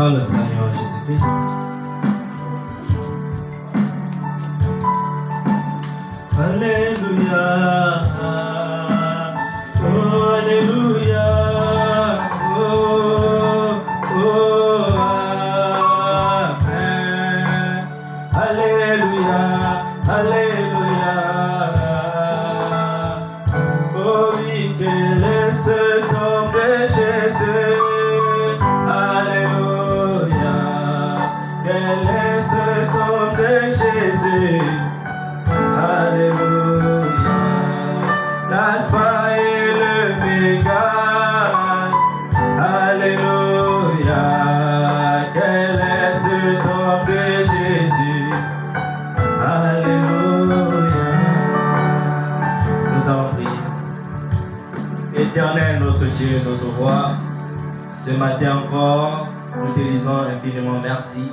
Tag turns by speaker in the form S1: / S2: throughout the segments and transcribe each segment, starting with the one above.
S1: par le Seigneur Jésus-Christ. Alléluia. Oh, Alléluia. Oh, oh, Amen. Alléluia. Alléluia. Oh oui, quel est ce nom de Jésus. Alléluia. Quel est ce nom de Jésus. Alléluia, l'alpha et l'oméga. Alléluia, quel est ce nom de Jésus. Alléluia. Nous allons prier. Éternel, notre Dieu, notre roi, ce matin encore, nous te disons infiniment merci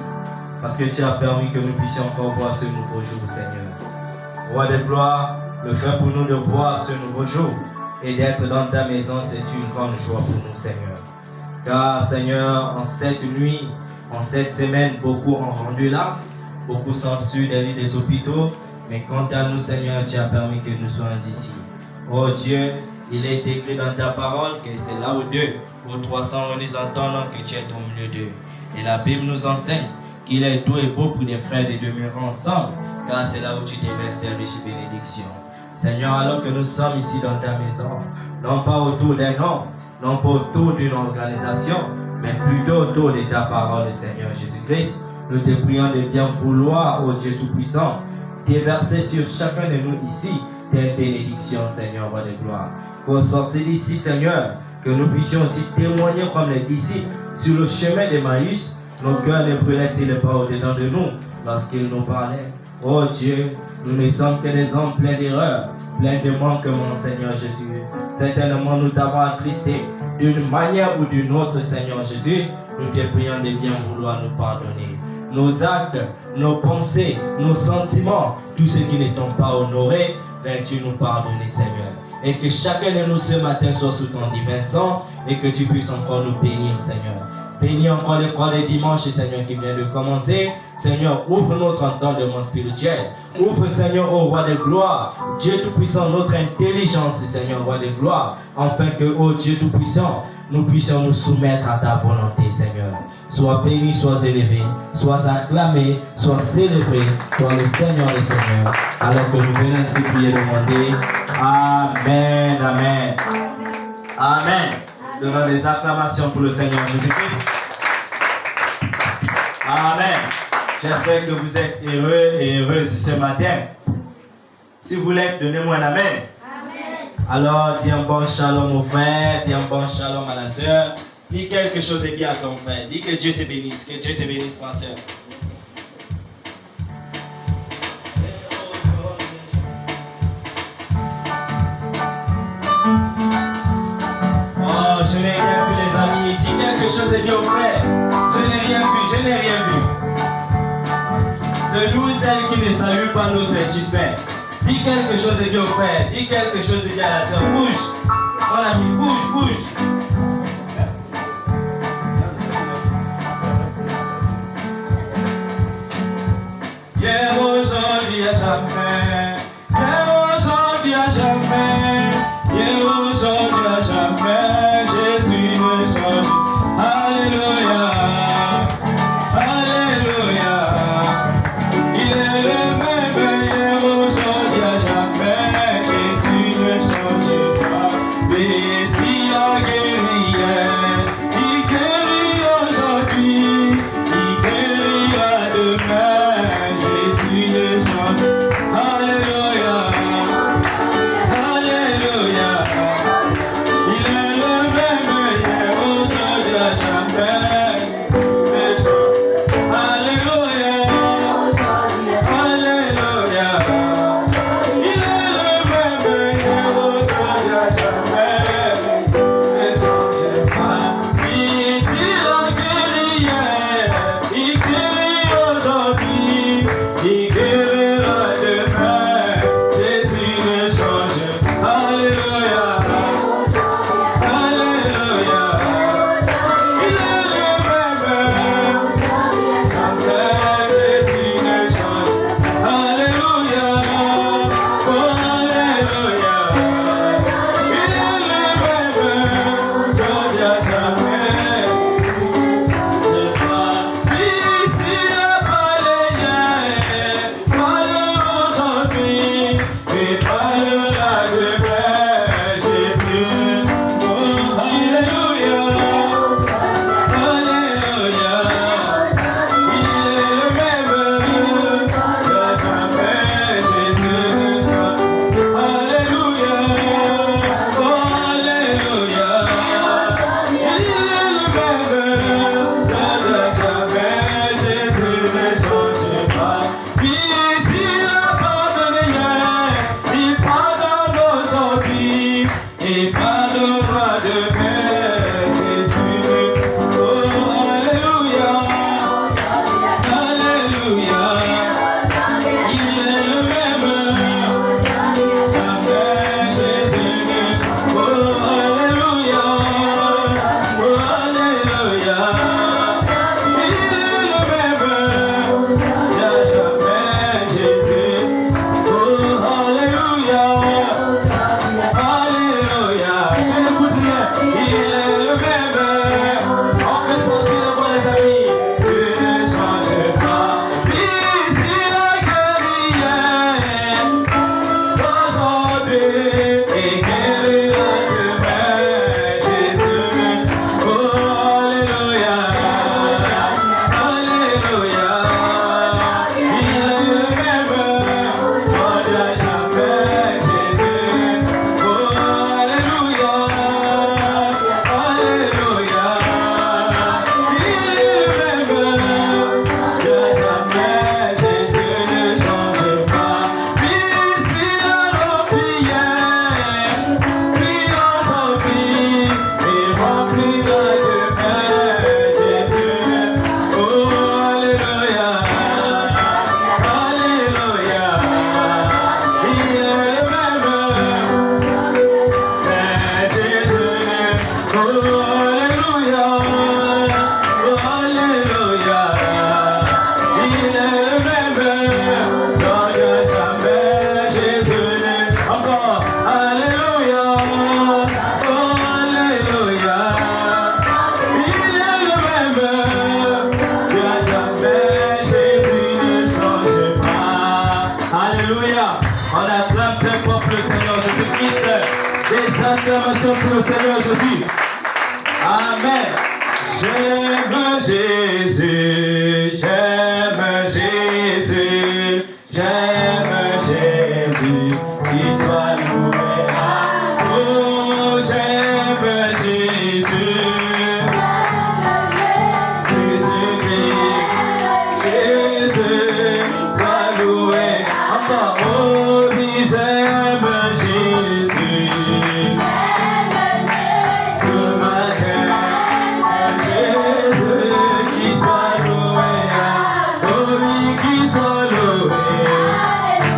S1: parce que tu as permis que nous puissions encore voir ce nouveau jour, Seigneur. Roi de gloire, le fait pour nous de voir ce nouveau jour et d'être dans ta maison, c'est une grande joie pour nous, Seigneur. Car, Seigneur, en cette nuit, en cette semaine, beaucoup ont rendu là, beaucoup sont sur les lits des hôpitaux, mais quant à nous, Seigneur, tu as permis que nous soyons ici. Oh Dieu, il est écrit dans ta parole que c'est là où deux ou 300 nous entendons que tu es au milieu d'eux. Et la Bible nous enseigne qu'il est doux et beau pour des frères de demeurer ensemble, car c'est là où tu déverses tes riches bénédictions. Seigneur, alors que nous sommes ici dans ta maison, non pas autour d'un homme, non pas autour d'une organisation, mais plutôt autour de ta parole, Seigneur Jésus-Christ, nous te prions de bien vouloir, ô Dieu Tout-Puissant, déverser sur chacun de nous ici tes bénédictions, Seigneur, roi de gloire. Qu'au sortir d'ici, Seigneur, que nous puissions aussi témoigner comme les disciples sur le chemin d'Emmaüs. Nos cœurs ne brûlaient-ils pas au-dedans de nous lorsqu'ils nous parlaient? Oh Dieu, nous ne sommes que des hommes pleins d'erreurs, pleins de manquements, Seigneur Jésus. Certainement, nous t'avons attristé d'une manière ou d'une autre, Seigneur Jésus. Nous te prions de bien vouloir nous pardonner. Nos actes, nos pensées, nos sentiments, tout ce qui ne t'ont pas honoré, viens-tu nous pardonner, Seigneur. Et que chacun de nous ce matin soit sous ton divin sang et que tu puisses encore nous bénir, Seigneur. Bénis encore les croix des dimanches, Seigneur, qui vient de commencer. Seigneur, ouvre notre entendement spirituel. Ouvre, Seigneur, au roi de gloire. Dieu Tout-Puissant, notre intelligence, Seigneur, roi de gloire. Afin que, ô Dieu Tout-Puissant, nous puissions nous soumettre à ta volonté, Seigneur. Sois béni, sois élevé, sois acclamé, sois célébré, toi le Seigneur des Seigneurs. Alors que nous venons ici prier, demander. Amen, amen. Amen. Donnons des acclamations pour le Seigneur Jésus-Christ. Amen. J'espère que vous êtes heureux et heureuses ce matin. Si vous l'êtes, donnez-moi un amen. Amen. Alors, dis un bon shalom au frère, dis un bon shalom à la sœur. Dis quelque chose de bien à ton frère. Dis que Dieu te bénisse, ma sœur. Oh, je n'ai rien vu, les amis. Dis quelque chose de bien au frère. Je n'ai rien vu, je n'ai rien vu. Celui ou celle qui ne salue pas l'autre est suspect. Dis quelque chose de bien au frère. Dis quelque chose de bien à la sœur. Bouge. Mon ami, bouge, bouge. Hier, aujourd'hui, à jamais. Hier, aujourd'hui, à jamais. Hier, aujourd'hui, à jamais. Jésus ne change. Alléluia. Alléluia. Il est le même hier, aujourd'hui, à jamais. Jésus ne change pas. Mais si la guerre acclamations pour le Seigneur Jésus. Amen. J'aime Jésus, j'aime Jésus, j'aime Jésus, qu'il soit loué. Oh, j'aime Jésus, Jésus, soit loué. Encore, oh, oui, j'aime Jésus. Ce matin, Jésus, qu'il soit loué. Oh, oui, qu'il soit loué.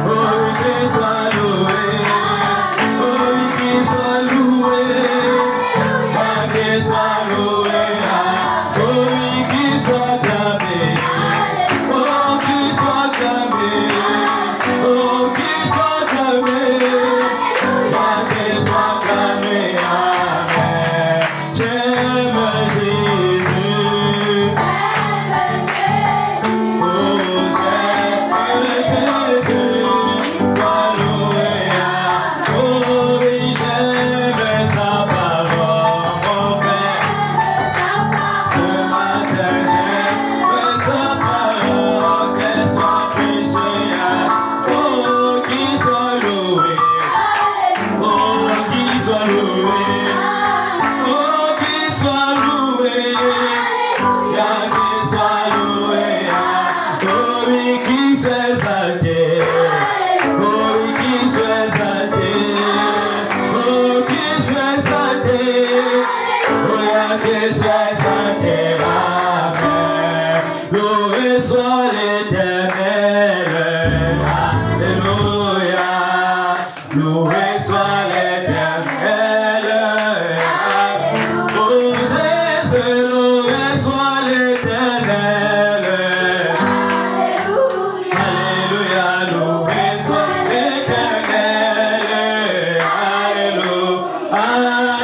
S1: Oh, oui, qu'il soit loué. Oh, oui, qu'il soit loué. Ah, qu'il soit loué. Oh, oui, qu'il soit acclamé. Oh, qu'il soit acclamé. Oh, qu'il soit acclamé. Ah, qu'il soit acclamé. Amen. J'aime Jésus. Oh, j'aime Jésus. Sois loué. Oh, oui, j'aime sa parole, mon frère. Ce matin, j'aime sa parole, qu'elle soit prêchée. Oh, qu'il soit loué. Oh, qu'il soit loué. Oh, qu'il soit loué. Yeah, qu'il soit loué. Oh, oui, qu'il soit exalté. Oh, oui, qu'il soit exalté. Oh, qu'il soit exalté. Oh, yeah, qu'il soit exalté. Amen. Loué soit l'Éternel. Alléluia. Loué soit l'Éternel. Oh, Jésus, loué soit l'Éternel. Alléluia, loué soit l'Éternel. Alléluia,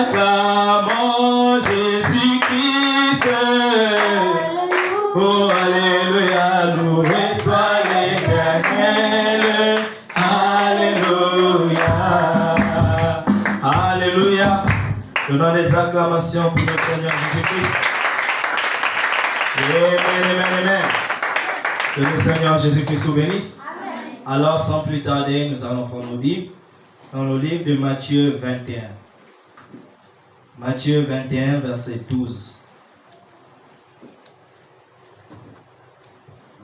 S1: acclamons Jésus-Christ. Oh, alléluia, loué soit l'Éternel. Alléluia. Alléluia. Donnons des acclamations pour notre Seigneur Jésus-Christ. Amen, amen, amen. Que le Seigneur Jésus-Christ vous bénisse. Alors, sans plus tarder, nous allons prendre nos Bibles dans le livre de Matthieu 21. Matthieu 21, verset 12.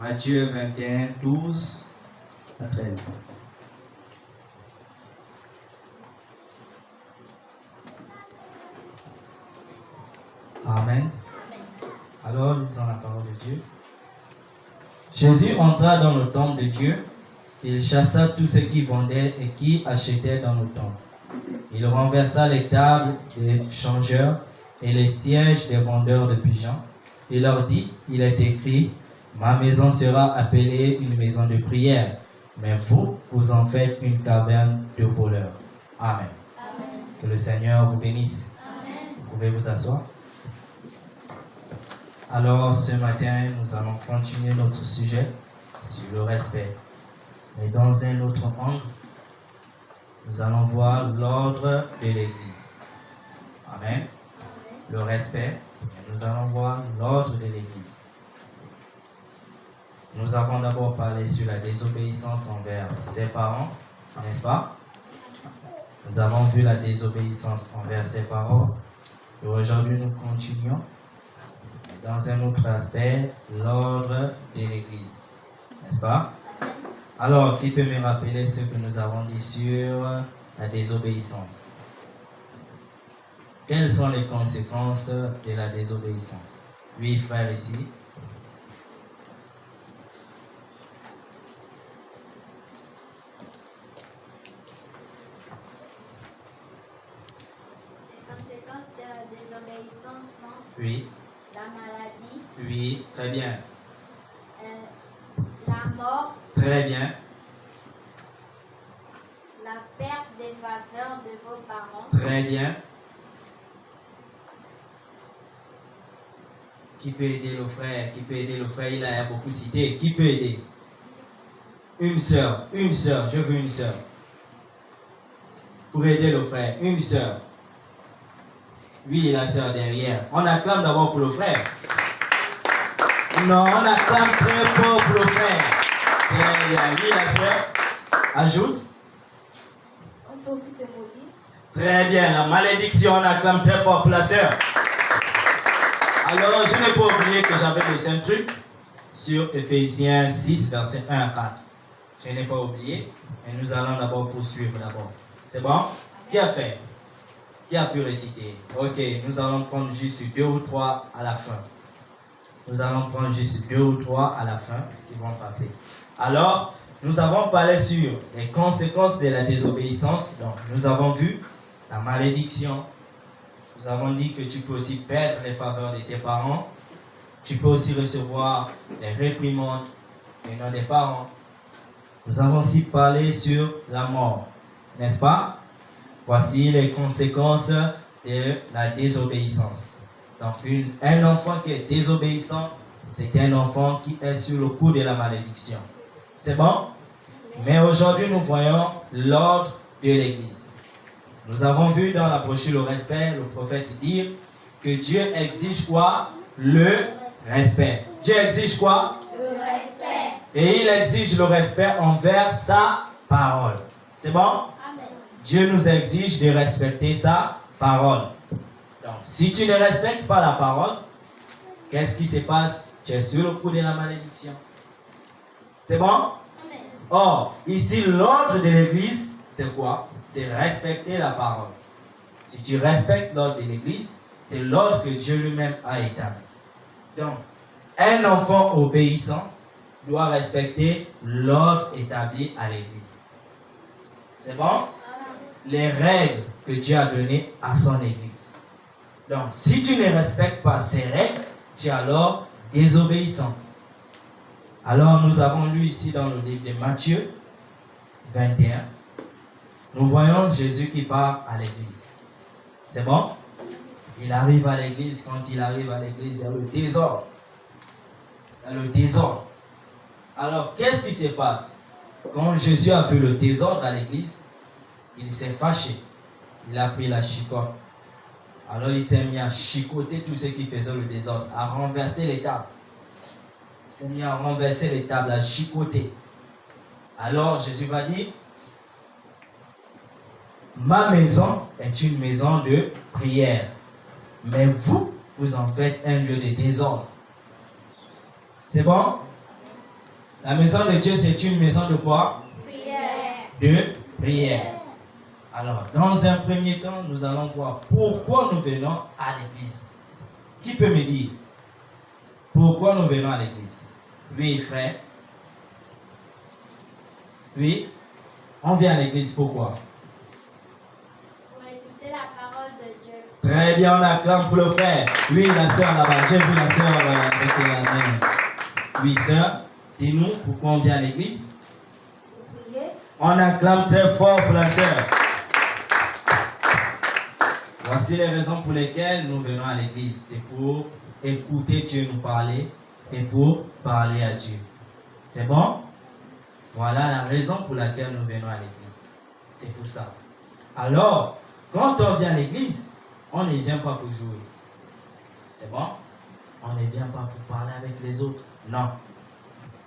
S1: Matthieu 21, 12 à 13. Amen. Alors, lisons la parole de Dieu. Jésus entra dans le temple de Dieu. Il chassa tous ceux qui vendaient et qui achetaient dans le temple. Il renversa les tables des changeurs et les sièges des vendeurs de pigeons. Il leur dit, il est écrit, ma maison sera appelée une maison de prière, mais vous, vous en faites une caverne de voleurs. Amen.
S2: Amen.
S1: Que le Seigneur vous bénisse.
S2: Amen.
S1: Vous pouvez vous asseoir. Alors, ce matin, nous allons continuer notre sujet sur le respect. Mais dans un autre angle, nous allons voir l'ordre de l'Église. Amen. Le respect, et nous allons voir l'ordre de l'Église. Nous avons d'abord parlé sur la désobéissance envers ses parents, n'est-ce pas? Nous avons vu la désobéissance envers ses parents. Et aujourd'hui, nous continuons dans un autre aspect, l'ordre de l'Église. N'est-ce pas? Alors, qui peut me rappeler ce que nous avons dit sur la désobéissance? Quelles sont les conséquences de la désobéissance? Oui, frère ici.
S2: Les conséquences de la désobéissance sont
S1: Oui.
S2: la maladie,
S1: Oui, très bien.
S2: la mort,
S1: Très bien.
S2: la perte des faveurs de vos parents,
S1: Très bien. Qui peut aider le frère? Qui peut aider le frère? Il a beaucoup cité. Qui peut aider? Une sœur, je veux une sœur. pour aider le frère. Une sœur. Oui, la sœur derrière. On acclame d'abord pour le frère. Non, on acclame très fort pour le frère. Très bien. Oui, la sœur. Ajoute.
S2: On peut aussi te maudire.
S1: Très bien. La malédiction, on acclame très fort pour la sœur. Alors, je n'ai pas oublié que j'avais laissé un truc sur Ephésiens 6, verset 1 à 4. Je n'ai pas oublié. Mais nous allons d'abord poursuivre d'abord. C'est bon? Qui a fait? Qui a pu réciter? Ok, nous allons prendre juste 2 ou 3 à la fin. Nous allons prendre juste 2 ou 3 à la fin qui vont passer. Alors, nous avons parlé sur les conséquences de la désobéissance. Donc, nous avons vu la malédiction. Nous avons dit que tu peux aussi perdre les faveurs de tes parents. Tu peux aussi recevoir les réprimandes venant des parents. Nous avons aussi parlé sur la mort, n'est-ce pas? Voici les conséquences de la désobéissance. Donc, un enfant qui est désobéissant, c'est un enfant qui est sur le coup de la malédiction. C'est bon? Mais aujourd'hui, nous voyons l'ordre de l'Église. Nous avons vu dans la brochure le respect, le prophète dire que Dieu exige quoi? Le respect. Dieu exige quoi?
S2: Le respect.
S1: Et il exige le respect envers sa parole. C'est bon?
S2: Amen.
S1: Dieu nous exige de respecter sa parole. Donc, si tu ne respectes pas la parole, qu'est-ce qui se passe? Tu es sur le coup de la malédiction. C'est bon?
S2: Amen.
S1: Or, ici, l'ordre de l'Église, c'est quoi? C'est respecter la parole. Si tu respectes l'ordre de l'Église, c'est l'ordre que Dieu lui-même a établi. Donc, un enfant obéissant doit respecter l'ordre établi à l'Église. C'est bon?
S2: Amen.
S1: Les règles que Dieu a données à son Église. Donc, si tu ne respectes pas ces règles, tu es alors désobéissant. Alors, nous avons lu ici dans le livre de Matthieu 21, nous voyons Jésus qui part à l'église. C'est bon? Il arrive à l'église. Quand il arrive à l'église, il y a le désordre. Il y a le désordre. Alors, qu'est-ce qui se passe? Quand Jésus a vu le désordre à l'église, il s'est fâché. Il a pris la chicotte. Alors, il s'est mis à chicoter tous ceux qui faisaient le désordre, à renverser les tables. Il s'est mis à renverser les tables, à chicoter. Alors, Jésus va dire, ma maison est une maison de prière, mais vous, vous en faites un lieu de désordre. C'est bon? La maison de Dieu, c'est une maison de quoi?
S2: Prière.
S1: De prière. Alors, dans un premier temps, nous allons voir pourquoi nous venons à l'église. Qui peut me dire pourquoi nous venons à l'église? Oui, frère. Oui, on vient à l'église pourquoi?
S2: Pour écouter la parole de Dieu.
S1: Très bien, on acclame pour le frère. Oui, la soeur là-bas, j'ai vu la soeur avec la main. Oui, sœur, dis-nous pourquoi on vient à l'église?
S2: Pour prier.
S1: On acclame très fort pour la soeur. Voici les raisons pour lesquelles nous venons à l'église. C'est pour écouter Dieu nous parler et pour parler à Dieu. C'est bon? Voilà la raison pour laquelle nous venons à l'église. C'est pour ça. Alors, quand on vient à l'église, on ne vient pas pour jouer. C'est bon? On ne vient pas pour parler avec les autres. Non.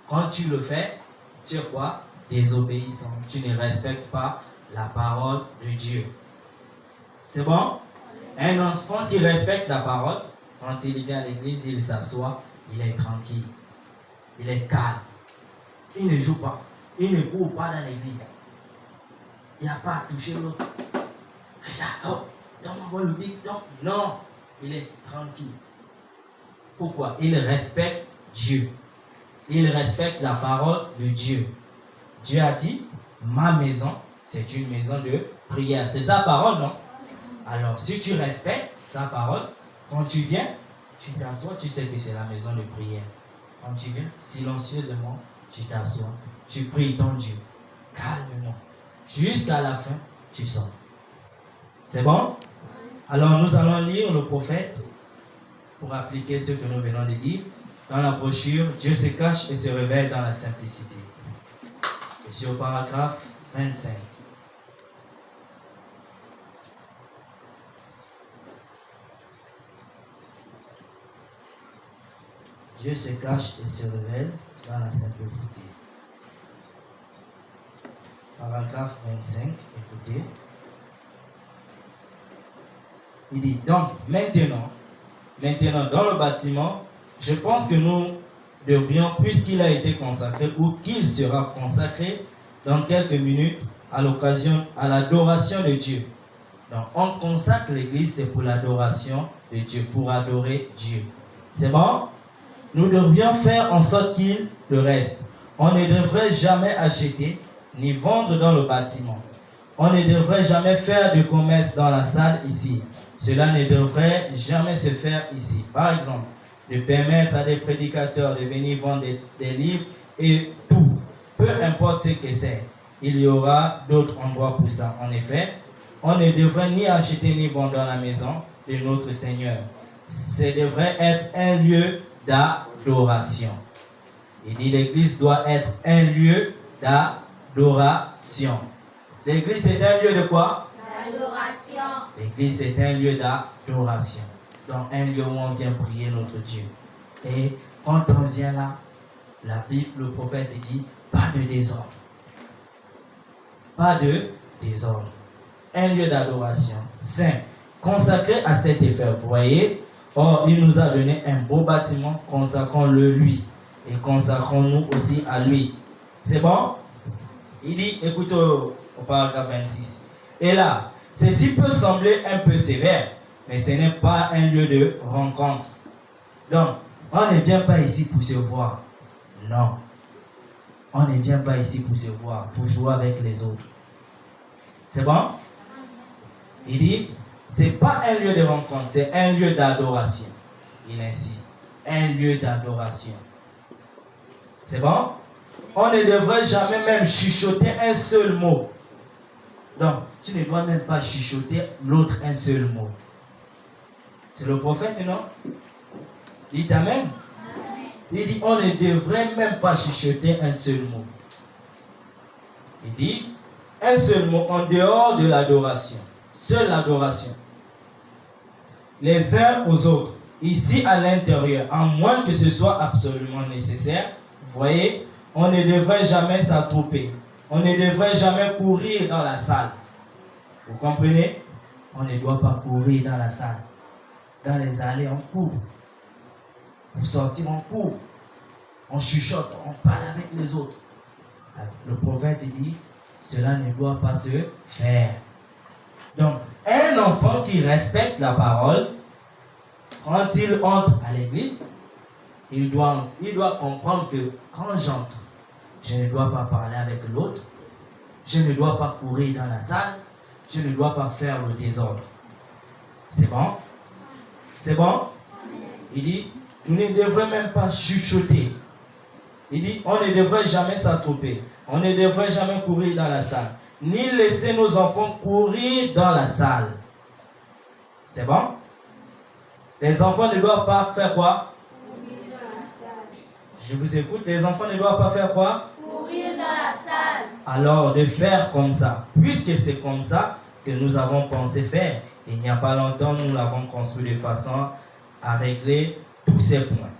S1: Quand tu le fais, tu es quoi? Désobéissant. Tu ne respectes pas la parole de Dieu. C'est bon? Un enfant qui respecte la parole, quand il vient à l'église, il s'assoit, il est tranquille. Il est calme. Il ne joue pas. Il ne court pas dans l'église. Il n'y a pas à toucher l'autre. Regarde, oh, donne-moi le bic. Non, il est tranquille. Pourquoi? Il respecte Dieu. Il respecte la parole de Dieu. Dieu a dit, ma maison, c'est une maison de prière. C'est sa parole, non? Alors, si tu respectes sa parole, quand tu viens, tu t'assois, tu sais que c'est la maison de prière. Quand tu viens, silencieusement, tu t'assois, tu pries ton Dieu, calmement. Jusqu'à la fin, tu sors. C'est bon? Alors, nous allons lire le prophète pour appliquer ce que nous venons de dire. Dans la brochure, Dieu se cache et se révèle dans la simplicité. Et sur le paragraphe 25.
S3: Dieu se cache et se révèle dans la simplicité. Paragraphe 25, écoutez.
S1: Il dit, donc maintenant dans le bâtiment, je pense que nous devrions, puisqu'il a été consacré ou qu'il sera consacré dans quelques minutes à l'occasion, à l'adoration de Dieu. Donc on consacre l'église, c'est pour l'adoration de Dieu, pour adorer Dieu. C'est bon? Nous devrions faire en sorte qu'il le reste. On ne devrait jamais acheter ni vendre dans le bâtiment. On ne devrait jamais faire de commerce dans la salle ici. Cela ne devrait jamais se faire ici. Par exemple, de permettre à des prédicateurs de venir vendre des livres et tout. Peu importe ce que c'est. Il y aura d'autres endroits pour ça. En effet, on ne devrait ni acheter ni vendre dans la maison de notre Seigneur. Ce devrait être un lieu d'adoration. Il dit l'église doit être un lieu d'adoration. L'église est un lieu de quoi?
S2: D'adoration.
S1: L'église est un lieu d'adoration. Donc un lieu où on vient prier notre Dieu. Et quand on vient là, la Bible, le prophète dit, pas de désordre. Pas de désordre. Un lieu d'adoration saint, consacré à cet effet. Vous voyez? Or, il nous a donné un beau bâtiment, consacrons-le lui. Et consacrons-nous aussi à lui. C'est bon? Il dit, écoutez au paragraphe 26. Et là, ceci peut sembler un peu sévère, mais ce n'est pas un lieu de rencontre. Donc, on ne vient pas ici pour se voir. Non. On ne vient pas ici pour se voir, pour jouer avec les autres. C'est bon? Il dit, c'est pas un lieu de rencontre, c'est un lieu d'adoration. Il insiste. Un lieu d'adoration. C'est bon? On ne devrait jamais même chuchoter un seul mot. Donc, tu ne dois même pas chuchoter l'autre un seul mot. C'est le prophète, non? Dites Amen. Il dit, on ne devrait même pas chuchoter un seul mot. Il dit, un seul mot en dehors de l'adoration. Seule l'adoration. Les uns aux autres. Ici à l'intérieur, à moins que ce soit absolument nécessaire. Vous voyez, on ne devrait jamais s'attrouper. On ne devrait jamais courir dans la salle. Vous comprenez? On ne doit pas courir dans la salle. Dans les allées, on court. Pour sortir, on court. On chuchote, on parle avec les autres. Le prophète dit, cela ne doit pas se faire. Donc, un enfant qui respecte la parole, quand il entre à l'église, il doit comprendre que quand j'entre, je ne dois pas parler avec l'autre, je ne dois pas courir dans la salle, je ne dois pas faire le désordre. C'est bon? C'est bon? Il dit, vous ne devrez même pas chuchoter. Il dit, on ne devrait jamais s'attrouper. On ne devrait jamais courir dans la salle. Ni laisser nos enfants courir dans la salle. C'est bon? Les enfants ne doivent pas faire quoi?
S2: Courir dans la salle.
S1: Je vous écoute, les enfants ne doivent pas faire quoi?
S2: Courir dans la salle.
S1: Alors, de faire comme ça. Puisque c'est comme ça que nous avons pensé faire. Il n'y a pas longtemps, nous l'avons construit de façon à régler tous ces points.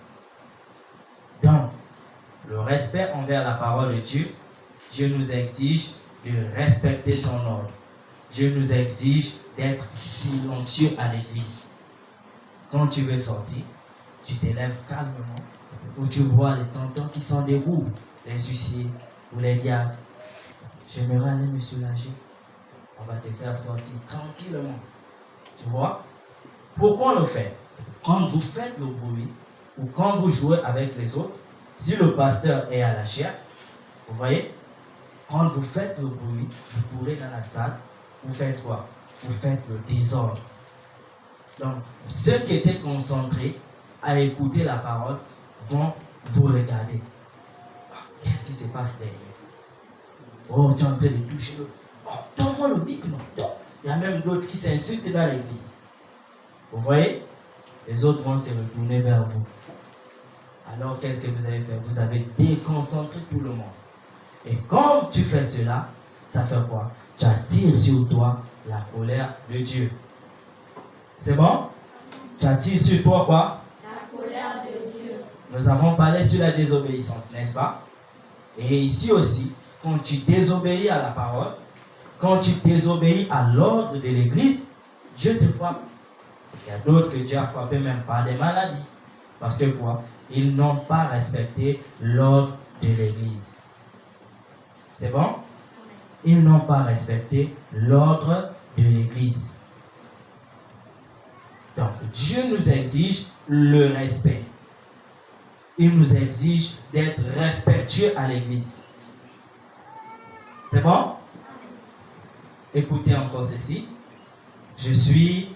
S1: Donc, le respect envers la parole de Dieu, Dieu nous exige de respecter son ordre. Dieu nous exige d'être silencieux à l'église. Quand tu veux sortir, tu t'élèves calmement, ou tu vois les tontons qui sont debout, les huissiers ou les diacres. J'aimerais aller me soulager. On va te faire sortir tranquillement. Tu vois? Pourquoi on le fait? Quand vous faites le bruit, ou quand vous jouez avec les autres, si le pasteur est à la chair, vous voyez, quand vous faites le bruit, vous courez dans la salle, vous faites quoi? Vous faites le désordre. Donc, ceux qui étaient concentrés à écouter la parole vont vous regarder. Qu'est-ce qui se passe derrière? Oh, tu es en train de toucher l'autre. Oh, donne-moi le mic, non? Il y a même d'autres qui s'insultent dans l'église. Vous voyez? Les autres vont se retourner vers vous. Alors, qu'est-ce que vous avez fait? Vous avez déconcentré tout le monde. Et quand tu fais cela, ça fait quoi? Tu attires sur toi la colère de Dieu. C'est bon? Tu attires sur toi quoi?
S2: La colère de Dieu.
S1: Nous avons parlé sur la désobéissance, n'est-ce pas? Et ici aussi, quand tu désobéis à la parole, quand tu désobéis à l'ordre de l'Église, Dieu te frappe. Il y a d'autres que Dieu a frappé même par des maladies. Parce que quoi? Ils n'ont pas respecté l'ordre de l'Église. C'est bon? Ils n'ont pas respecté l'ordre de l'Église. Donc, Dieu nous exige le respect. Il nous exige d'être respectueux à l'Église. C'est bon? Écoutez encore ceci. Je suis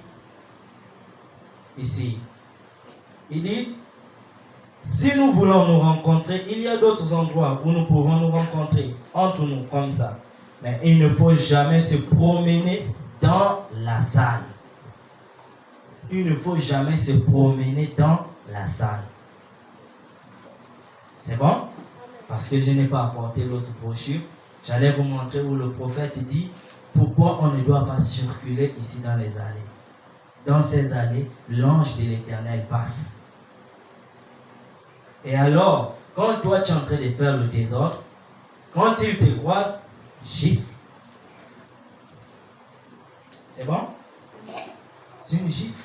S1: ici. Il dit, si nous voulons nous rencontrer, il y a d'autres endroits où nous pouvons nous rencontrer entre nous comme ça. Mais il ne faut jamais se promener dans la salle. Il ne faut jamais se promener dans la salle. C'est bon? Parce que je n'ai pas apporté l'autre brochure. J'allais vous montrer où le prophète dit pourquoi on ne doit pas circuler ici dans les allées. Dans ces allées, l'ange de l'Éternel passe. Et alors, quand toi tu es en train de faire le désordre, quand il te croise, gifle. C'est bon? C'est une gifle.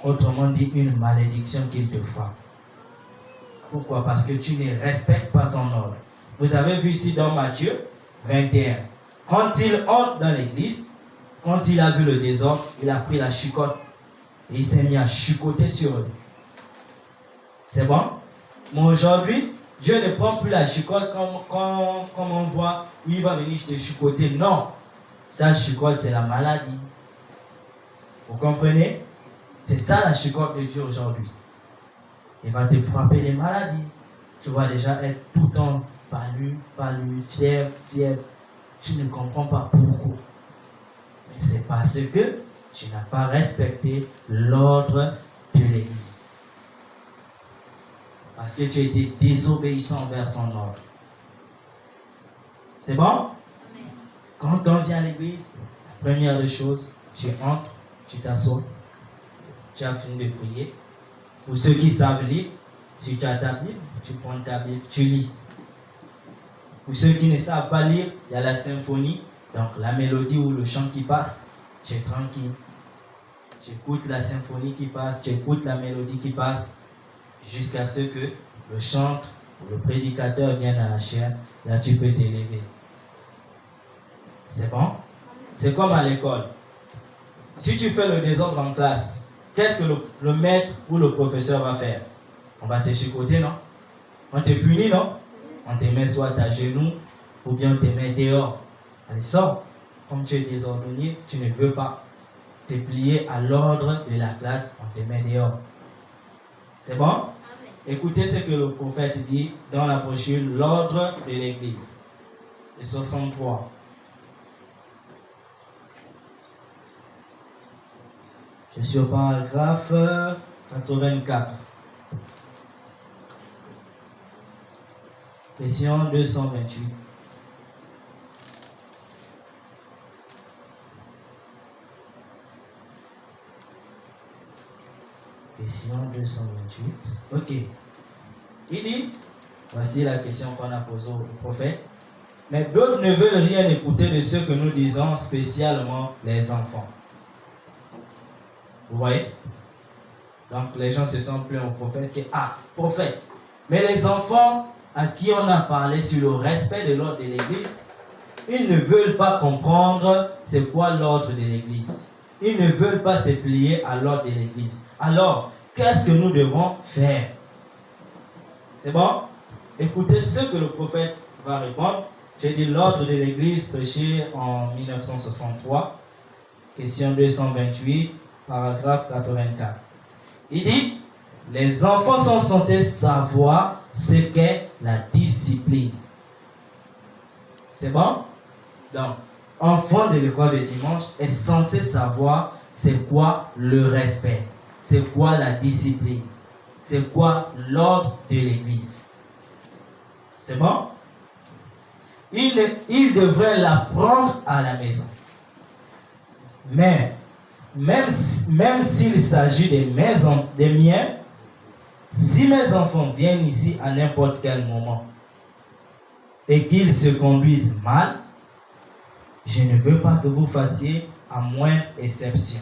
S1: Autrement dit, une malédiction qu'il te frappe. Pourquoi? Parce que tu ne respectes pas son ordre. Vous avez vu ici dans Matthieu 21. Quand il entre dans l'église, quand il a vu le désordre, il a pris la chicotte et il s'est mis à chicoter sur eux. C'est bon? Mais aujourd'hui, Dieu ne prend plus la chicotte comme on voit où il va venir te chicoter. Non, sa chicotte, c'est la maladie. Vous comprenez? C'est ça la chicotte de Dieu aujourd'hui. Il va te frapper les maladies. Tu vas déjà être tout le temps palu, fièvre. Tu ne comprends pas pourquoi. Mais c'est parce que tu n'as pas respecté l'ordre de l'Église. Parce que tu as été désobéissant envers son ordre. C'est bon? Quand on vient à l'église, la première des choses, tu entres, tu t'assois, tu as fini de prier. Pour ceux qui savent lire, si tu as ta Bible, tu prends ta Bible, tu lis. Pour ceux qui ne savent pas lire, il y a la symphonie, donc la mélodie ou le chant qui passe, tu es tranquille. Tu écoutes la symphonie qui passe, tu écoutes la mélodie qui passe, jusqu'à ce que le chantre ou le prédicateur vienne à la chair, là tu peux t'élever. C'est bon? C'est comme à l'école. Si tu fais le désordre en classe, qu'est-ce que le maître ou le professeur va faire? On va te chicoter, non? On te punit, non? On te met soit à genoux ou bien on te met dehors. Allez, sors. Comme tu es désordonnier, tu ne veux pas te plier à l'ordre de la classe, on te met dehors. C'est bon? Amen. Écoutez ce que le prophète dit dans la brochure L'ordre de l'Église, le 63.
S3: Je suis au paragraphe 84.
S1: Question 228.
S3: Question 228.
S1: Ok. Il dit, voici la question qu'on a posée au prophète. Mais d'autres ne veulent rien écouter de ce que nous disons, spécialement les enfants. Vous voyez? Donc les gens se sont plaints au prophète que, prophète, mais les enfants à qui on a parlé sur le respect de l'ordre de l'Église, ils ne veulent pas comprendre c'est quoi l'ordre de l'Église. Ils ne veulent pas se plier à l'ordre de l'Église. Alors, qu'est-ce que nous devons faire? C'est bon? Écoutez ce que le prophète va répondre. J'ai dit l'ordre de l'Église prêché en 1963, question 228, paragraphe 84. Il dit, les enfants sont censés savoir ce qu'est la discipline. C'est bon? Donc, enfant de l'école de dimanche est censé savoir c'est quoi le respect, c'est quoi la discipline, c'est quoi l'ordre de l'Église. C'est bon? Il devrait l'apprendre à la maison. Mais, même s'il s'agit des miens,
S3: Si mes enfants viennent ici à n'importe quel moment et qu'ils se conduisent mal, je ne veux pas que vous fassiez à moindre exception.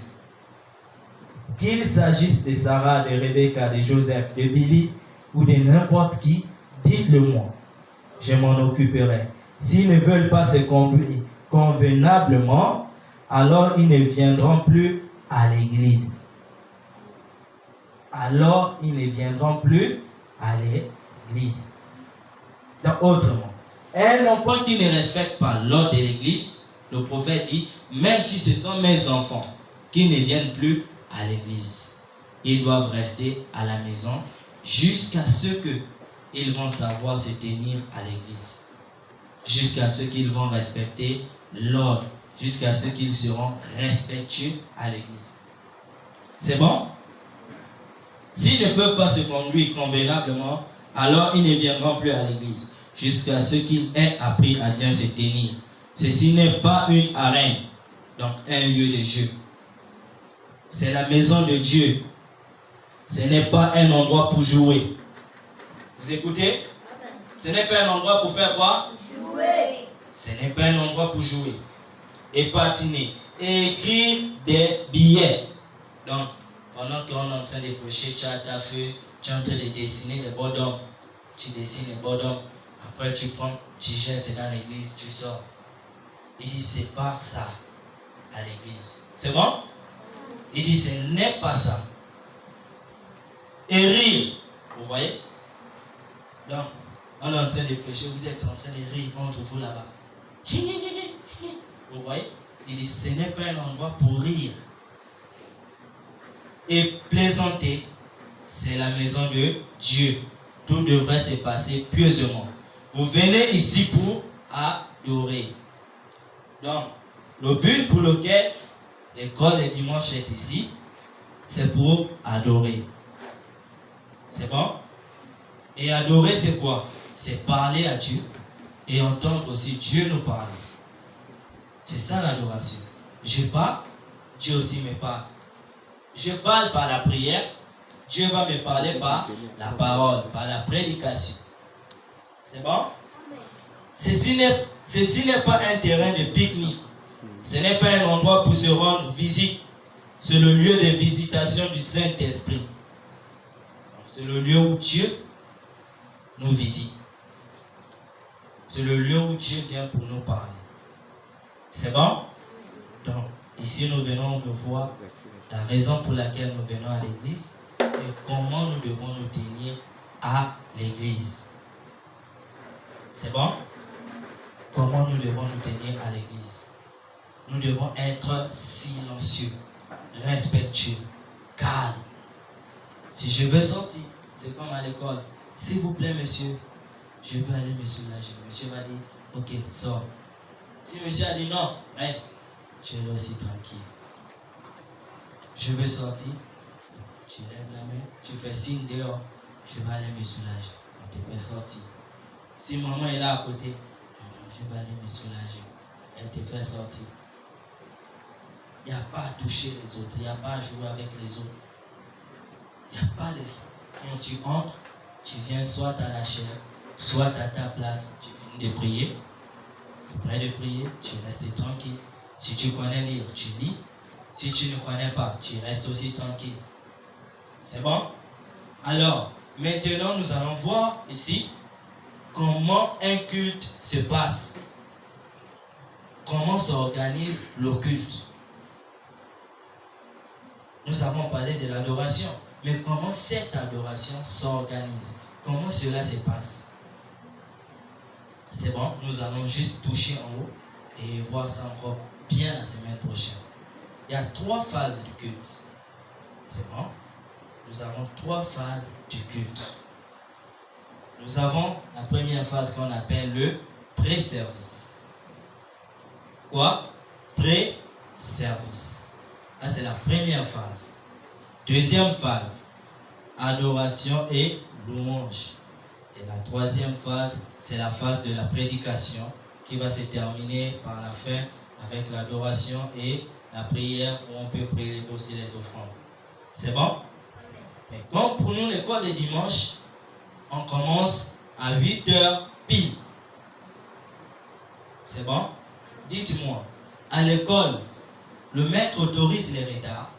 S3: Qu'il s'agisse de Sarah, de Rebecca, de Joseph, de Billy ou de n'importe qui, dites-le moi. Je m'en occuperai. S'ils ne veulent pas se conduire convenablement, alors ils ne viendront plus à l'église. Alors ils ne viendront plus à l'église. Donc autrement, un enfant qui ne respecte pas l'ordre de l'église, le prophète dit, même si ce sont mes enfants qui ne viennent plus à l'église, ils doivent rester à la maison jusqu'à ce qu'ils vont savoir se tenir à l'église, jusqu'à ce qu'ils vont respecter l'ordre, jusqu'à ce qu'ils seront respectueux à l'église. C'est bon? S'ils ne peuvent pas se conduire convenablement, alors ils ne viendront plus à l'église, jusqu'à ce qu'ils aient appris à bien se tenir. Ceci n'est pas une arène, donc un lieu de jeu. C'est la maison de Dieu. Ce n'est pas un endroit pour jouer. Vous écoutez? Ce n'est pas un endroit pour faire quoi?
S2: Jouer.
S3: Ce n'est pas un endroit pour jouer et patiner et écrire des billets. Donc, pendant qu'on est en train de prêcher, tu as ta feuille, tu es en train de dessiner les bonhommes. Tu dessines les bonhommes. Après, tu prends, tu jettes dans l'église, tu sors. Il dit, c'est pas ça à l'église. C'est bon? Il dit, ce n'est pas ça. Et rire. Vous voyez? Donc, on est en train de prêcher, vous êtes en train de rire entre vous là-bas. Vous voyez? Il dit, ce n'est pas un endroit pour rire. Et plaisanter, c'est la maison de Dieu. Tout devrait se passer pieusement. Vous venez ici pour adorer. Donc, le but pour lequel l'école de dimanche est ici, c'est pour adorer. C'est bon? Et adorer, c'est quoi? C'est parler à Dieu et entendre aussi Dieu nous parler. C'est ça l'adoration. Je parle, Dieu aussi me parle. Je parle par la prière, Dieu va me parler par la parole, par la prédication. C'est bon? Ceci n'est pas un terrain de pique-nique. Ce n'est pas un endroit pour se rendre visite. C'est le lieu de visitation du Saint-Esprit. C'est le lieu où Dieu nous visite. C'est le lieu où Dieu vient pour nous parler. C'est bon? Donc, ici nous venons de voir la raison pour laquelle nous venons à l'église et comment nous devons nous tenir à l'église. C'est bon? Comment nous devons nous tenir à l'église? Nous devons être silencieux, respectueux, calmes. Si je veux sortir, c'est comme à l'école. S'il vous plaît, monsieur, je veux aller me soulager. Monsieur va dire, ok, sors. Si monsieur a dit non, reste, tu es là aussi tranquille. Je veux sortir, tu lèves la main, tu fais signe dehors, je vais aller me soulager. On te fait sortir. Si maman est là à côté, je vais aller me soulager. Elle te fait sortir. Il n'y a pas à toucher les autres, il n'y a pas à jouer avec les autres. Il n'y a pas de ça. Quand tu entres, tu viens soit à la chaire, soit à ta place, tu finis de prier. Après de prier, tu restes tranquille. Si tu connais lire, tu lis. Si tu ne connais pas, tu restes aussi tranquille. C'est bon? Alors, maintenant, nous allons voir ici comment un culte se passe. Comment s'organise le culte. Nous avons parlé de l'adoration, mais comment cette adoration s'organise? Comment cela se passe? C'est bon, nous allons juste toucher en haut et voir ça encore bien la semaine prochaine. Il y a 3 phases du culte. C'est bon? Nous avons 3 phases du culte. Nous avons la première phase qu'on appelle le pré-service. Quoi? Pré-service. Là, c'est la première phase. Deuxième phase, adoration et louange. Et la troisième phase, c'est la phase de la prédication qui va se terminer par la fin avec l'adoration et la prière où on peut prélever aussi les offrandes. C'est bon? Mais comme pour nous, l'école de dimanche, on commence à 8h pile. C'est bon? Dites-moi, à l'école, le maître autorise les retards?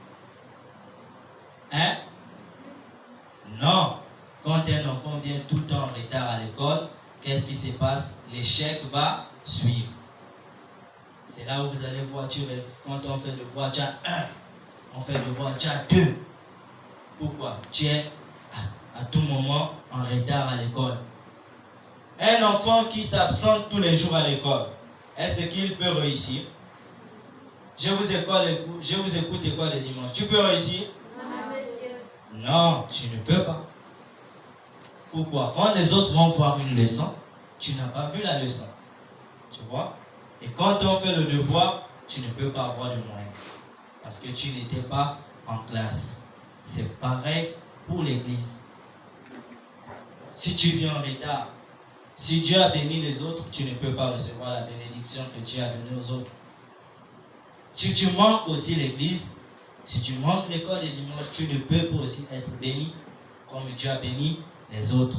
S3: Hein? Non. Quand un enfant vient tout le temps en retard à l'école, qu'est-ce qui se passe? L'échec va suivre. C'est là où vous allez voir, quand on fait devoir, tu as 1, on fait devoir, tu as 2. Pourquoi? Tu es à tout moment en retard à l'école. Un enfant qui s'absente tous les jours à l'école, est-ce qu'il peut réussir? Je vous écoute école le dimanche. Tu peux réussir?
S2: Non, monsieur.
S3: Non, tu ne peux pas. Pourquoi? Quand les autres vont voir une leçon, tu n'as pas vu la leçon. Tu vois? Et quand on fait le devoir, tu ne peux pas avoir de moyens. Parce que tu n'étais pas en classe. C'est pareil pour l'église. Si tu viens en retard, si Dieu a béni les autres, tu ne peux pas recevoir la bénédiction que Dieu a donnée aux autres. Si tu manques aussi l'église, si tu manques l'école des dimanches, tu ne peux pas aussi être béni comme Dieu a béni les autres.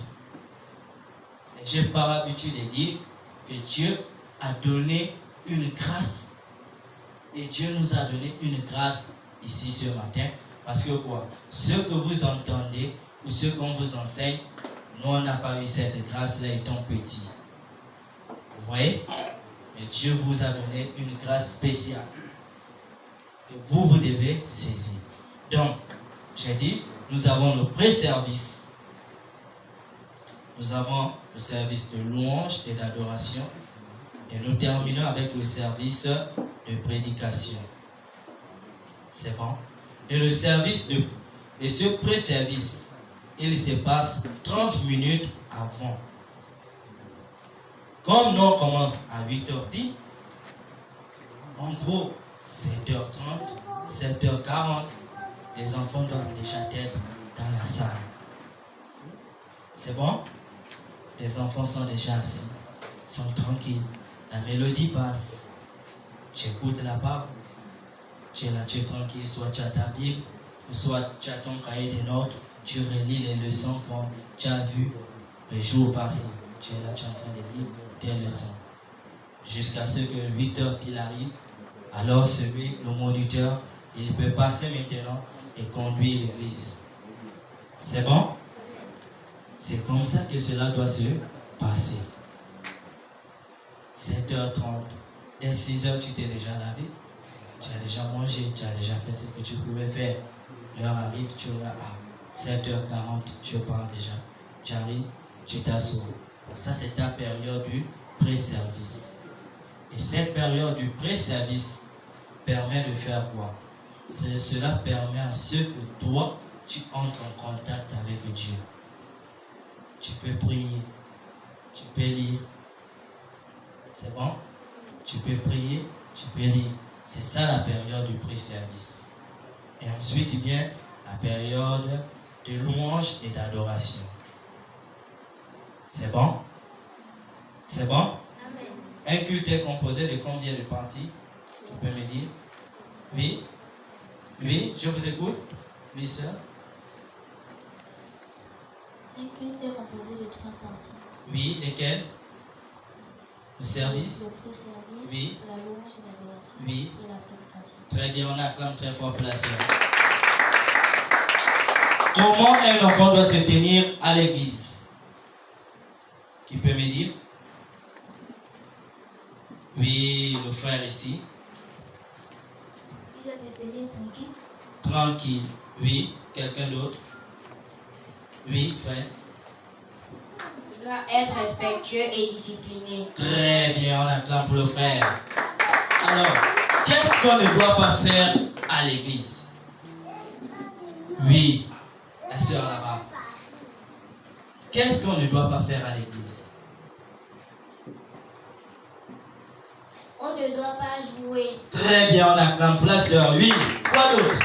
S3: Et j'ai par habitude de dire que Dieu a donné une grâce. Et Dieu nous a donné une grâce ici ce matin. Parce que quoi? Ce que vous entendez ou ce qu'on vous enseigne, nous on n'a pas eu cette grâce-là étant petit. Vous voyez? Mais Dieu vous a donné une grâce spéciale que vous devez saisir. Donc, j'ai dit, nous avons le pré-service. Nous avons le service de louange et d'adoration. Et nous terminons avec le service de prédication. C'est bon? Et le service et ce pré-service, il se passe 30 minutes avant. Comme nous on commence à 8h pile, en gros, 7h30, 7h40, les enfants doivent déjà être dans la salle. C'est bon? Les enfants sont déjà assis, sont tranquilles. La mélodie passe. Tu écoutes la parole. Tu es là, tu es tranquille. Soit tu as ta Bible, ou soit tu as ton cahier de notes. Tu relis les leçons que tu as vues le jour passé. Tu es là, tu es en train de lire tes leçons. Jusqu'à ce que 8h pile arrive. Alors le moniteur, il peut passer maintenant et conduire l'église. C'est bon? C'est comme ça que cela doit se passer. 7h30, dès 6h, tu t'es déjà lavé, tu as déjà mangé, tu as déjà fait ce que tu pouvais faire. L'heure arrive, tu vas à 7h40, je pars déjà. Tu arrives, tu t'assois. Ça, c'est ta période du pré-service. Et cette période du pré-service permet de faire quoi? Cela permet à ce que toi, tu entres en contact avec Dieu. Tu peux prier, tu peux lire. C'est bon? Tu peux prier, tu peux lire. C'est ça la période du pré-service. Et ensuite vient la période de louange et d'adoration. C'est bon? C'est bon?
S2: Amen.
S3: Un culte est composé de combien de parties? Tu peux me dire? Oui? Oui, je vous écoute. Oui, sœur?
S2: Un culte est composé de 3 parties.
S3: Oui, lesquelles? Le service?
S2: Le pré-service,
S3: Oui.
S2: la louange et l'adoration,
S3: Oui.
S2: et la prédication.
S3: Très bien, on acclame très fort pour la sœur. Comment un enfant doit se tenir à l'église? Qui peut me dire? Oui, le frère ici.
S2: Il doit se tenir tranquille.
S3: Tranquille. Oui, quelqu'un d'autre? Oui, frère.
S2: Il doit être respectueux et discipliné.
S3: Très bien, on acclame pour le frère. Alors, qu'est-ce qu'on ne doit pas faire à l'église? Oui, la sœur là-bas. Qu'est-ce qu'on ne doit pas faire à l'église?
S2: On ne doit pas jouer.
S3: Très bien, on acclame pour la sœur. Oui, quoi d'autre?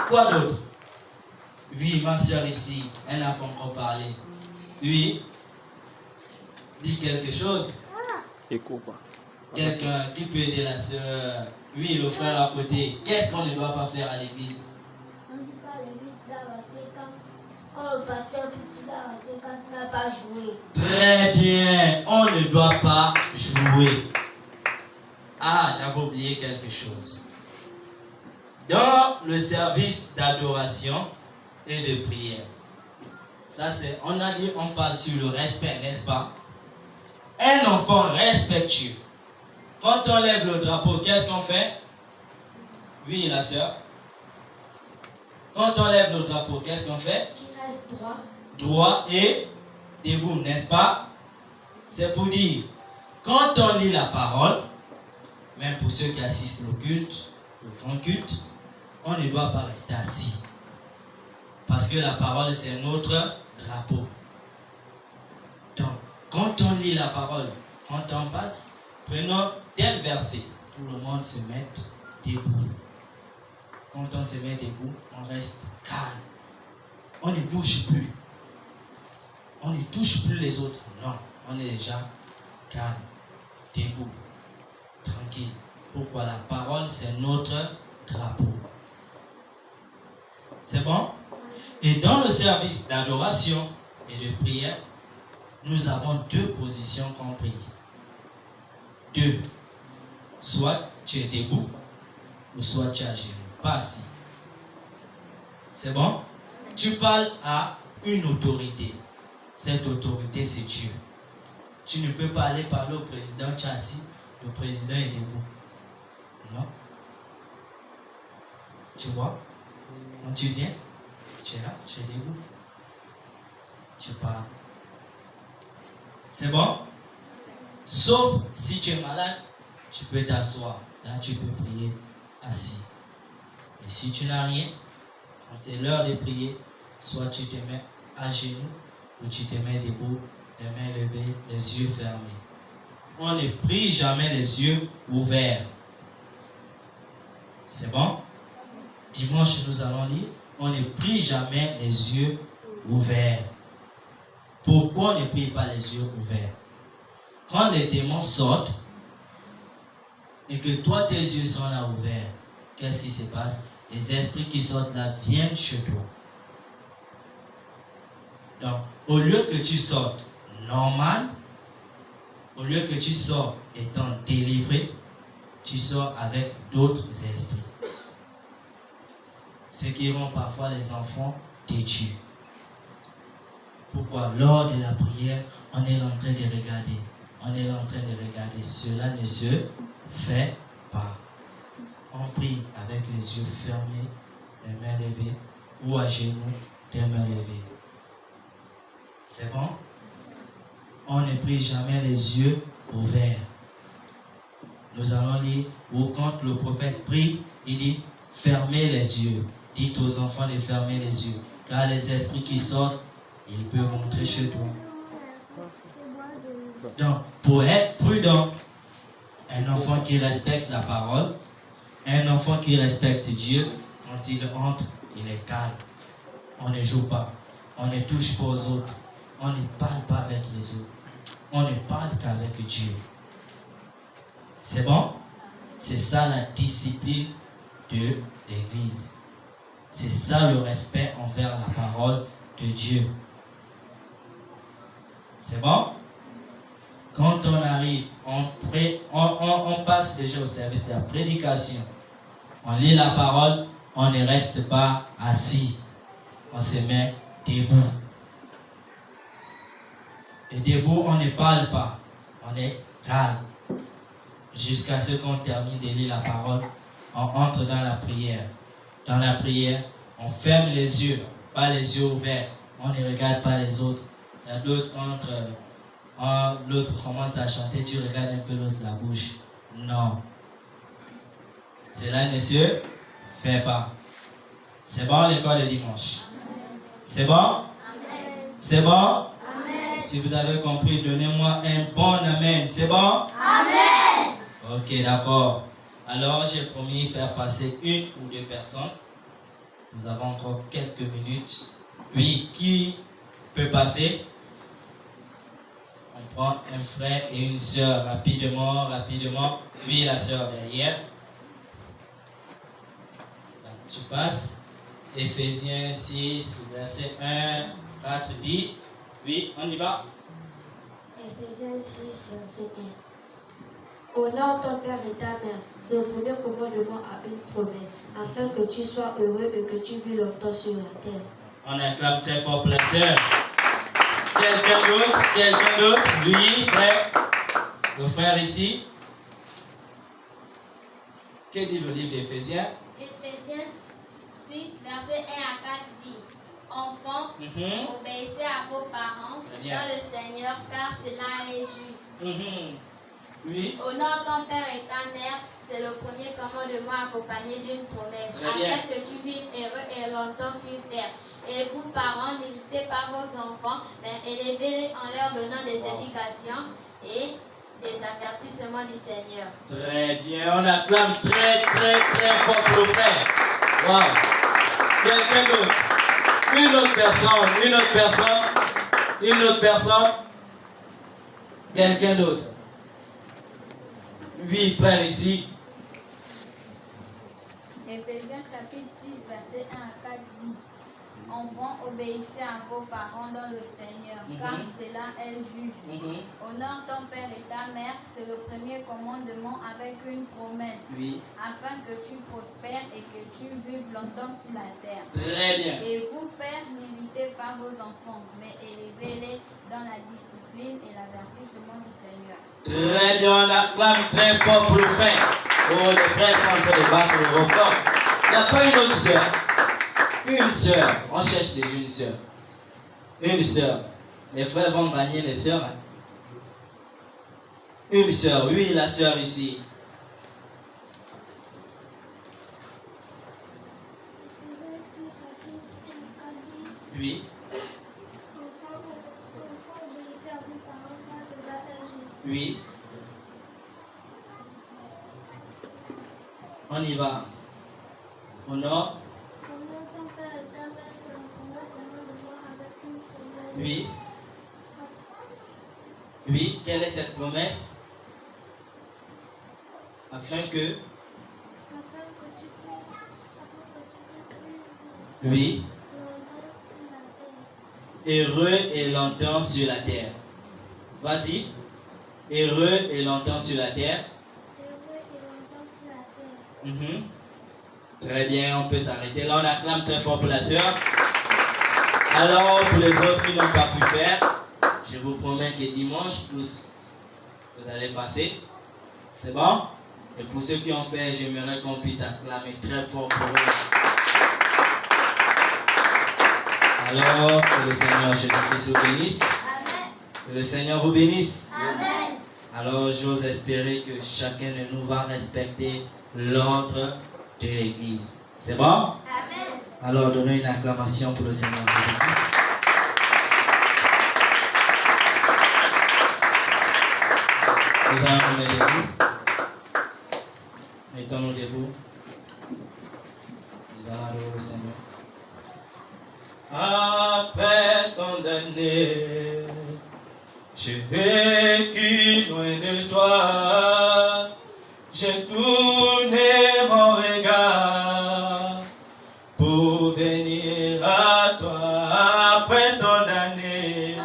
S3: Quoi d'autre? Oui, ma sœur ici, elle n'a pas encore parlé. Oui, dis quelque chose. Quelqu'un qui peut aider la sœur. Oui, le frère à côté. Qu'est-ce qu'on ne doit pas faire à l'église?
S2: On ne dit pas l'église doit rester quand le pasteur pour qu'il arrête quand il n'a pas joué.
S3: Très bien, on ne doit pas jouer. Ah, j'avais oublié quelque chose. Dans le service d'adoration et de prière, ça c'est, on a dit, on parle sur le respect, n'est-ce pas? Un enfant respectueux. Quand on lève le drapeau, qu'est-ce qu'on fait? Oui, la sœur. Quand on lève le drapeau, qu'est-ce qu'on fait?
S2: Tu restes droit.
S3: Droit et debout, n'est-ce pas? C'est pour dire, quand on lit la parole, même pour ceux qui assistent au culte, au grand culte, on ne doit pas rester assis. Parce que la parole, c'est notre drapeau. Donc, quand on lit la parole, quand on passe, prenons tel verset, tout le monde se met debout. Quand on se met debout, on reste calme. On ne bouge plus. On ne touche plus les autres. Non, on est déjà calme, debout, tranquille. Pourquoi? La parole, c'est notre drapeau. C'est bon? Et dans le service d'adoration et de prière, nous avons deux positions qu'on prie. Deux. Soit tu es debout, ou soit tu es à genoux. Pas assis. C'est bon? Tu parles à une autorité. Cette autorité, c'est Dieu. Tu ne peux pas aller parler au président, tu es assis, le président est debout. Non? Tu vois? Quand tu viens, tu es là, tu es debout. Tu parles. C'est bon? Sauf si tu es malade, tu peux t'asseoir. Là, tu peux prier assis. Et si tu n'as rien, quand c'est l'heure de prier, soit tu te mets à genoux ou tu te mets debout, les mains levées, les yeux fermés. On ne prie jamais les yeux ouverts. C'est bon? Dimanche, nous allons lire. On ne prie jamais les yeux ouverts. Pourquoi on ne prie pas les yeux ouverts? Quand les démons sortent et que toi, tes yeux sont là ouverts, qu'est-ce qui se passe? Les esprits qui sortent là viennent chez toi. Donc, au lieu que tu sortes normal, au lieu que tu sors étant délivré, tu sors avec d'autres esprits. Ce qui rend parfois les enfants têtus. Pourquoi? Lors de la prière, on est en train de regarder. On est en train de regarder. Cela ne se fait pas. On prie avec les yeux fermés, les mains levées, ou à genoux, les mains levées. C'est bon? On ne prie jamais les yeux ouverts. Nous allons lire où quand le prophète prie, il dit fermez les yeux. Dites aux enfants de fermer les yeux. Car les esprits qui sortent, ils peuvent entrer chez toi. Donc, pour être prudent, un enfant qui respecte la parole, un enfant qui respecte Dieu, quand il entre, il est calme. On ne joue pas. On ne touche pas aux autres. On ne parle pas avec les autres. On ne parle qu'avec Dieu. C'est bon? C'est ça la discipline de l'Église. C'est ça le respect envers la parole de Dieu. C'est bon? Quand on arrive, on passe déjà au service de la prédication. On lit la parole, on ne reste pas assis. On se met debout. Et debout, on ne parle pas. On est calme. Jusqu'à ce qu'on termine de lire la parole, on entre dans la prière. Dans la prière, on ferme les yeux, pas les yeux ouverts. On ne regarde pas les autres. Il y a d'autres quand l'autre commence à chanter, tu regardes un peu l'autre la bouche. Non. Cela ne se fait pas. C'est bon l'école de dimanche? C'est bon? Amen. C'est bon? Amen. Si vous avez compris, donnez-moi un bon amen. C'est bon? Amen. Ok, d'accord. Alors, j'ai promis de faire passer une ou deux personnes. Nous avons encore quelques minutes. Oui, qui peut passer? On prend un frère et une sœur rapidement. Oui, la sœur derrière. Donc, tu passes. Éphésiens 6, verset 1 4 dit, oui, on y va.
S4: Éphésiens 6, verset 1. Honore ton père et ta mère. C'est le premier commandement à une promesse, afin que tu sois heureux et que tu vis longtemps sur la terre.
S3: On acclame très fort pour la sœur. Quelqu'un d'autre, lui, frère, le frère ici. Que dit le livre d'Éphésiens?
S2: Éphésiens 6, verset 1 à 4 dit: Enfants, obéissez à vos parents dans le Seigneur, car cela est juste.
S3: Oui.
S2: Honore ton père et ta mère, c'est le premier commandement accompagné d'une promesse, afin que tu vives heureux et longtemps sur terre. Et vous, parents, n'irritez pas vos enfants, mais élevez-les en leur donnant des éducations et des avertissements du Seigneur.
S3: Très bien, on acclame très fort pour le frère. Wow. Quelqu'un d'autre? Une autre personne. Quelqu'un d'autre? Oui, frère ici.
S5: Éphésiens chapitre 6, verset 1 à 4 dit: Enfants, obéissez à vos parents dans le Seigneur, car cela est juste. Honore ton père et ta mère, c'est le premier commandement avec une promesse, afin que tu prospères et que tu vives longtemps sur la terre.
S3: Très bien.
S5: Et vous, pères, n'imitez pas vos enfants, mais élevez-les dans la discipline et l'avertissement du Seigneur.
S3: Très bien, on acclame très fort pour le frère. Oh, les frères sont en train de battre le record. Il n'y a pas une autre sœur. Une sœur. On cherche déjà une sœur. Une sœur. Les frères vont gagner les sœurs. Hein? Une sœur. Oui, la sœur ici. Oui. Oui. On y va. Honore. Oui. Oui, quelle est cette promesse? Afin que... Oui. Heureux et longtemps sur la terre. Vas-y. Heureux et longtemps sur la terre. Très bien, on peut s'arrêter. Là, on acclame très fort pour la sœur. Alors, pour les autres qui n'ont pas pu faire, je vous promets que dimanche, tous, vous allez passer. C'est bon? Et pour ceux qui ont fait, j'aimerais qu'on puisse acclamer très fort pour eux. Alors, que le Seigneur Jésus-Christ vous bénisse.
S2: Amen.
S3: Que le Seigneur vous bénisse.
S2: Amen.
S3: Alors, j'ose espérer que chacun de nous va respecter l'ordre de l'Église. C'est bon?
S2: Amen.
S3: Alors, donnez une acclamation pour le Seigneur Jésus-Christ. Nous allons nous mettre debout. Mettons-nous debout. Nous allons adorer le Seigneur. Après tant d'années, j'ai vécu loin de toi. J'ai tourné mon regard pour venir à toi. Après tant d'années,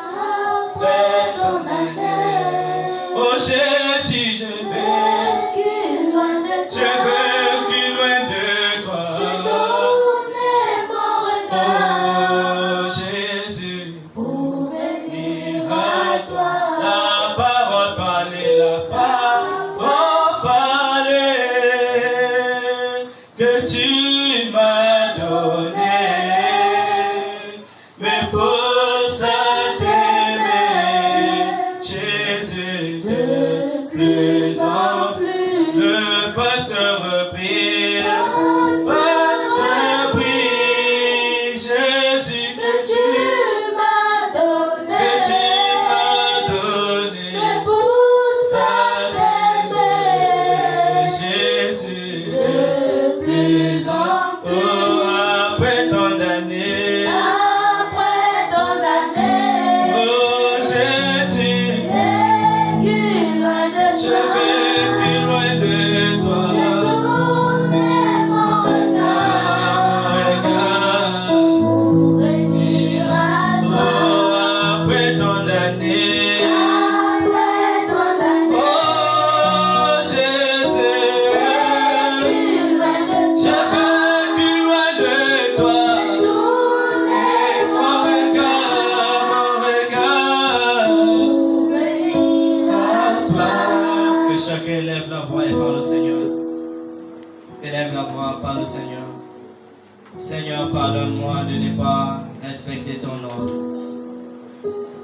S3: oh Jésus, j'ai vécu loin de toi. Oh Jésus, pour venir à toi. La parole parlait, que tu m'as donné. Mais pour ça t'aimer, Jésus, de
S1: condamné. Oh Jésus, j'ai vécu loin de toi. Mon regard à toi. Que chacun élève la voix et parle au Seigneur. Élève la voix, parle au Seigneur. Seigneur, pardonne-moi de ne pas respecter ton ordre.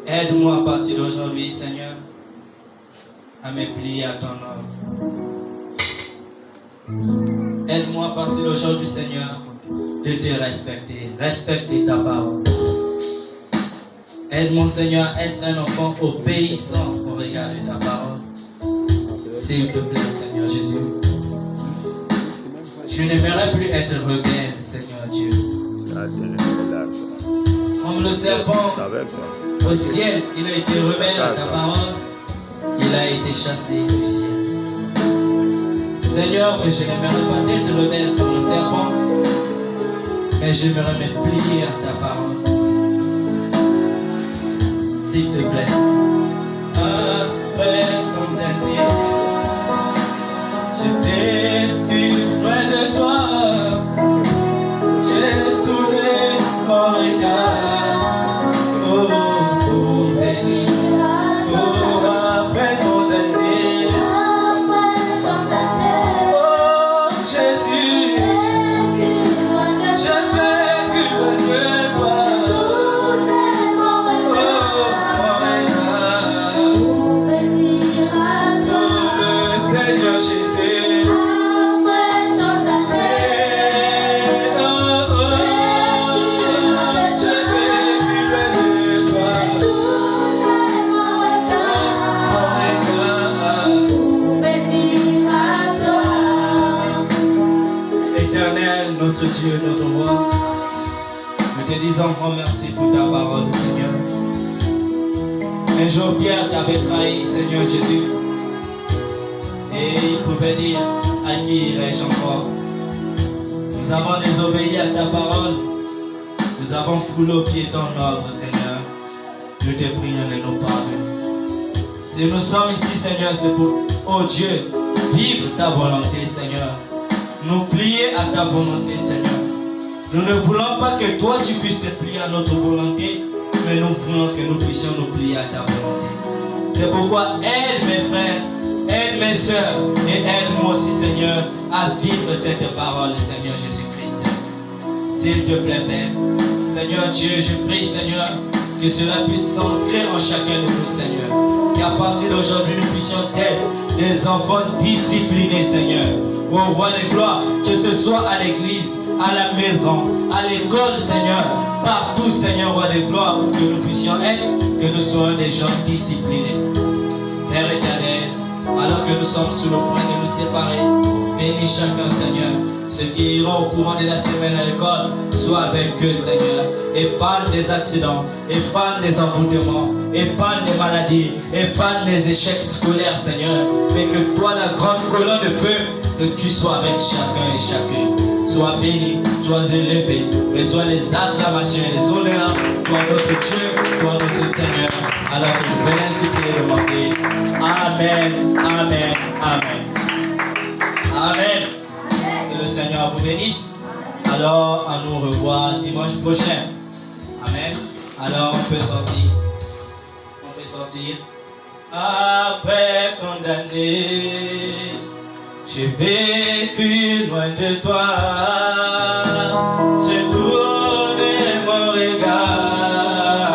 S1: Aide-moi à partir d'aujourd'hui, Seigneur, à me plier à ton ordre. Aide-moi à partir d'aujourd'hui, Seigneur, de te respecter. Respecter ta parole. Aide-moi, Seigneur, à être un enfant obéissant au regard de ta parole. S'il te plaît, Seigneur Jésus. Je n'aimerais plus être rebelle, Seigneur Dieu. Comme le serpent au ciel, il a été rebelle à ta parole. Il a été chassé du ciel. Seigneur, je n'aimerais pas être rebelle comme le serpent, mais j'aimerais me plier à ta parole. S'il te plaît. Après ton dernier, j'ai vécu loin de toi. J'ai tourné mon regard pour venir. Oh, après ton dernier. Oh, Jésus, j'ai vécu loin de toi. Oh, mon regard. Oh, le Seigneur Jésus. Notre Dieu, notre roi, nous te disons grand merci pour ta parole, Seigneur. Un jour, Pierre t'avait trahi, Seigneur Jésus, et il pouvait dire à qui irais-je encore. Nous avons désobéi à ta parole, nous avons foulé au pied ton ordre, Seigneur. Nous te prions de nous pardonner. Si nous sommes ici, Seigneur, c'est pour, oh Dieu, vivre ta volonté, Seigneur. Nous plier à ta volonté, Seigneur. Nous ne voulons pas que toi tu puisses te plier à notre volonté, mais nous voulons que nous puissions nous plier à ta volonté. C'est pourquoi aide mes frères, aide mes soeurs et aide-moi aussi, Seigneur, à vivre cette parole, Seigneur Jésus-Christ. S'il te plaît, Père. Seigneur Dieu, je prie, Seigneur, que cela puisse s'ancrer en chacun de nous, Seigneur. Qu'à partir d'aujourd'hui, nous puissions être des enfants disciplinés, Seigneur. Ô roi de gloire, que ce soit à l'église, à la maison, à l'école, Seigneur, partout, Seigneur, roi de gloire, que nous puissions être, que nous soyons des gens disciplinés. Père éternel, alors que nous sommes sur le point de nous séparer, bénis chacun, Seigneur. Ceux qui iront au courant de la semaine à l'école, sois avec eux, Seigneur. Épargne des accidents, épargne des envoûtements, épargne des maladies, épargne les échecs scolaires, Seigneur. Mais que toi, la grande colonne de feu, que tu sois avec chacun et chacune. Sois béni, sois élevé, reçois les acclamations et les honneurs pour notre Dieu, pour notre Seigneur. Alors que nous venons ainsi te demander. Amen, amen, amen. Amen. Que le Seigneur vous bénisse. Alors, à nous revoir dimanche prochain. Amen. Alors, on peut sortir. On peut sortir. Après condamné, j'ai vécu loin de toi. J'ai tourné mon regard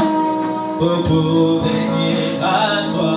S1: pour venir à toi.